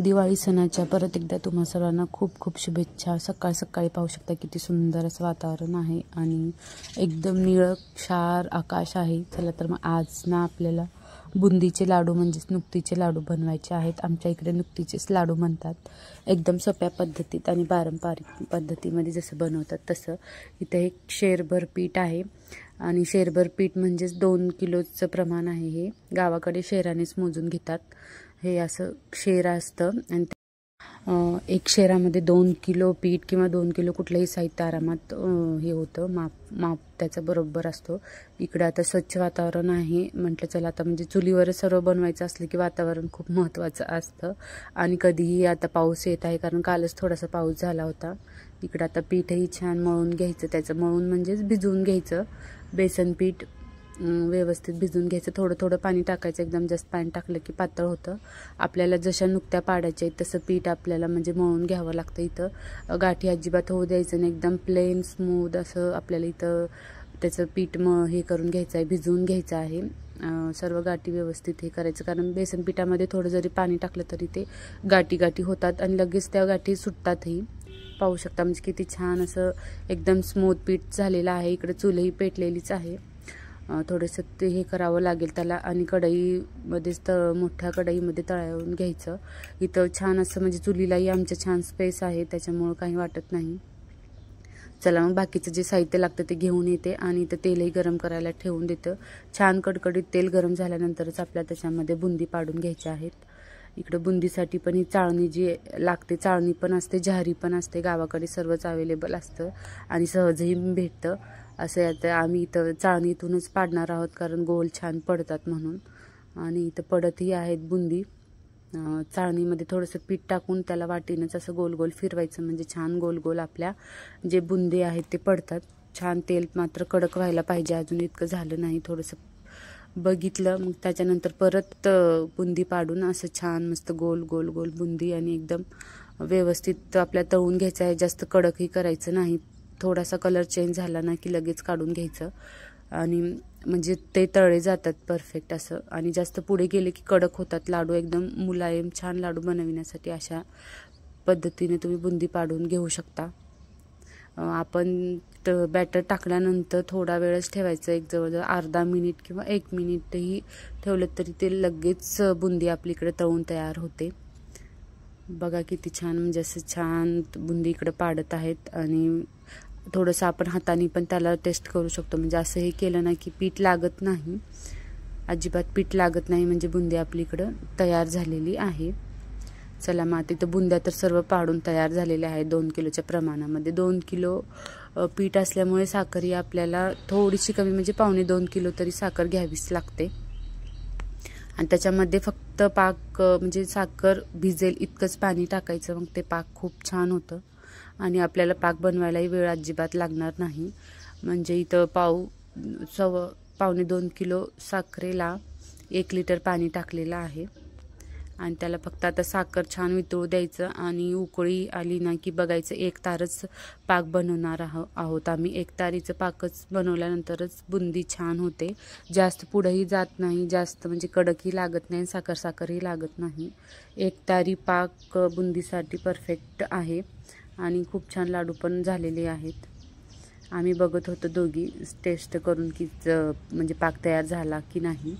दिवाळी सणाच्या परत एकदा तुम्हा सर्वांना खूप खूप शुभेच्छा। सकाळ सकाळी पाहू शकता किती सुंदर असं वातावरण आहे आणि एकदम निळक्षार आकाश आहे। चला तर मग आज ना आपल्याला बुंदीचे लाडू म्हणजेच नुक्तीचे लाडू बनवायचे आहेत। आमच्या इकडे नुक्तीचेच लाडू म्हणतात। एकदम सोप्या पद्धतीत आणि पारंपरिक पद्धतीमध्ये जसं बनवतात तसं। इथे एक शेरभर पीठ आहे आणि शेरभर पीठ म्हणजेच 2 किलोचं प्रमाण आहे। हे गावाकडे शेरानेच मोजून घेतात। हे असं शेर असतं आणि एक शेरामध्ये 2 किलो पीठ किंवा 2 किलो कुठलंही साहित्य आरामात हे होतं। माप त्याचा बरोबर असतो। इकडे आता स्वच्छ वातावरण आहे म्हटलं चला आता म्हणजे चुलीवर सर्व बनवायचं असलं की वातावरण खूप महत्त्वाचं असतं आणि कधीही आता पाऊस येत आहे कारण कालच थोडासा पाऊस झाला होता। इकडे आता पीठही छान मळून घ्यायचं। त्याचं मळून म्हणजेच भिजवून घ्यायचं। बेसन पीठ व्यवस्थित भिजून घ्यायचं। थोडं थोडं पाणी टाकायचं। एकदम जास्त पाणी टाकलं की पातळ होतं। आपल्याला जशा नुक्त्या पाडायच्या आहेत तसं पीठ आपल्याला म्हणजे मळून घ्यावं लागतं। इथं गाठी अजिबात होऊ द्यायचं नाही। एकदम प्लेन स्मूथ असं आपल्याला इथं त्याचं पीठ हे करून घ्यायचं आहे, भिजवून घ्यायचं आहे। सर्व गाठी व्यवस्थित हे करायचं कारण बेसन पिठामध्ये थोडं जरी पाणी टाकलं तरी ते गाठी होतात आणि लगेच त्या गाठी सुटतातही। पाहू शकता म्हणजे किती छान असं एकदम स्मूथ पीठ झालेलं आहे। इकडे चूलही पेटलेलीच आहे। थोडंसं ते हे करावं लागेल त्याला आणि कढईमध्येच मोठ्या कढईमध्ये तळून घ्यायचं। इथं छान असं म्हणजे चुलीलाही आमच्या छान स्पेस आहे त्याच्यामुळं काही वाटत नाही। चला मग बाकीचं जे साहित्य लागतं ते घेऊन येते आणि इथं तेलही गरम करायला ठेवून देतं। छान कडकडीत तेल गरम झाल्यानंतरच आपल्याला त्याच्यामध्ये बुंदी पाडून घ्यायच्या आहेत। इकडे बुंदीसाठी पण ही चाळणी जी लागते, चाळणी पण असते, झारी पण असते। गावाकडे सर्वच अवेलेबल असतं आणि सहजही भेटतं। असं आता आम्ही इथं चाळणीतूनच पाडणार आहोत कारण गोल छान पडतात म्हणून। आणि इथं पडतही आहेत बुंदी। चाळणीमध्ये थोडंसं पीठ टाकून त्याला वाटीनंच असं गोल गोल फिरवायचं म्हणजे छान गोल गोल आपल्या जे बुंदी आहेत ते पडतात। छान तेल मात्र कडक व्हायला पाहिजे, अजून इतकं झालं नाही। थोडंसं बघितलं मग त्याच्यानंतर परत बुंदी पाडून असं छान मस्त गोल गोल गोल बुंदी आणि एकदम व्यवस्थित आपल्या तळून घ्यायचं आहे। जास्त कडकही करायचं नाही। थोडासा कलर चेंज झाला ना की लगेच काढून घ्यायचं आणि म्हणजे ते तळे जातात परफेक्ट असं। आणि जास्त पुढे गेले की कडक होतात लाडू। एकदम मुलायम छान लाडू बनविण्यासाठी अशा पद्धतीने तुम्ही बुंदी पाडून घेऊ शकता। आपण बॅटर टाकल्यानंतर थोडा वेळच ठेवायचं, एक जवळजवळ अर्धा मिनिट किंवा 1 मिनिटही ठेवलं तरी ते लगेच बुंदी आपलीकडे तळून तयार होते। बघा किती छान म्हणजे असं छान बुंदी इकडे पाडत आहेत आणि थोडंसं आपण हाताने पण त्याला टेस्ट करू शकतो। म्हणजे असं हे केलं ना की पीठ लागत नाही, अजिबात पीठ लागत नाही म्हणजे बुंदी आपलीकडं तयार झालेली आहे। चला मग तिथं बुंद्या तर सर्व पाडून तयार झालेल्या आहेत 2 किलोच्या प्रमाणामध्ये। 2 किलो पीठ असल्यामुळे साखरही आपल्याला थोडीशी कमी म्हणजे 1.25 किलो तरी साखर घ्यावीच लागते आणि त्याच्यामध्ये फक्त पाक म्हणजे साखर भिजेल इतकंच पाणी टाकायचं। मग ते पाक खूप छान होतं आणि आपल्याला पाक बनवायलाही वेळ अजिबात लागणार नाही। म्हणजे इथं 1.25 किलो साखरेला 1 लिटर पाणी टाकलेलं आहे आणि त्याला फक्त आता साखर छान वितळू द्यायचं आणि उकळी आली ना की बघायचं। 1 तारच पाक बनवणार आहोत आम्ही। 1 तारीचं पाकच बनवल्यानंतरच बुंदी छान होते। जास्त पुढेही जात नाही, जास्त म्हणजे कडकही लागत नाही, साखरही लागत नाही। 1 तारी पाक बुंदीसाठी परफेक्ट आहे आणि खूप छान लाडू पण झालेले आहेत। आम्ही बघत होतो दोघी टेस्ट करून की म्हणजे पाक तयार झाला की नाही।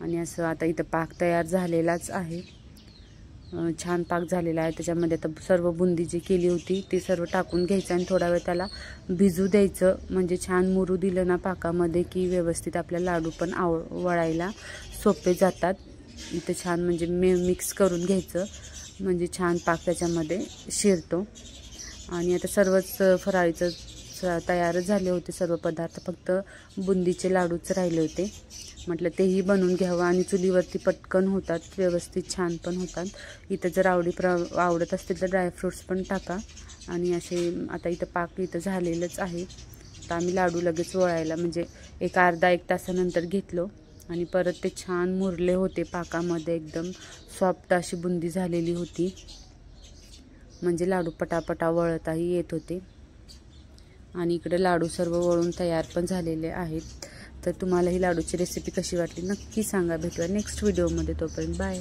आणि असं आता इथं पाक तयार झालेलाच आहे, छान पाक झालेला आहे। त्याच्यामध्ये आता सर्व बुंदी जी केली होती ती सर्व टाकून घ्यायचं आणि थोडा वेळ त्याला भिजू द्यायचं। म्हणजे छान मुरू दिलं ना पाकामध्ये की व्यवस्थित आपल्या लाडू पण वळायला सोपे जातात। इथं छान म्हणजे मिक्स करून घ्यायचं म्हणजे छान पाक त्याच्यामध्ये शिरतो। आणि आता सर्वच फराळीचं तयारच झाले होते सर्व पदार्थ, फक्त बुंदीचे लाडूच राहिले होते। म्हटलं तेही बनवून घ्यावं आणि चुलीवरती पटकन होतात, व्यवस्थित छान पण होतात। इथं जर आवडत असतील तर ड्रायफ्रूट्स पण टाका आणि असे आता इथं पाक इथं झालेलंच आहे। आता आम्ही लाडू लगेच वळायला म्हणजे एक अर्धा 1 तासानंतर घेतलो आणि परत ते छान मुरले होते पाकामध्ये। एकदम सॉफ्ट अशी बुंदी झालेली होती म्हणजे लाडू पटापटा वळताही येत होते। आणि इकडे लाडू सर्व वळून तयार पण झालेले आहेत। तर तुम्हाला ही लाडूची रेसिपी कशी वाटली नक्की सांगा। भेटूया नेक्स्ट व्हिडिओमध्ये, तोपर्यंत बाय।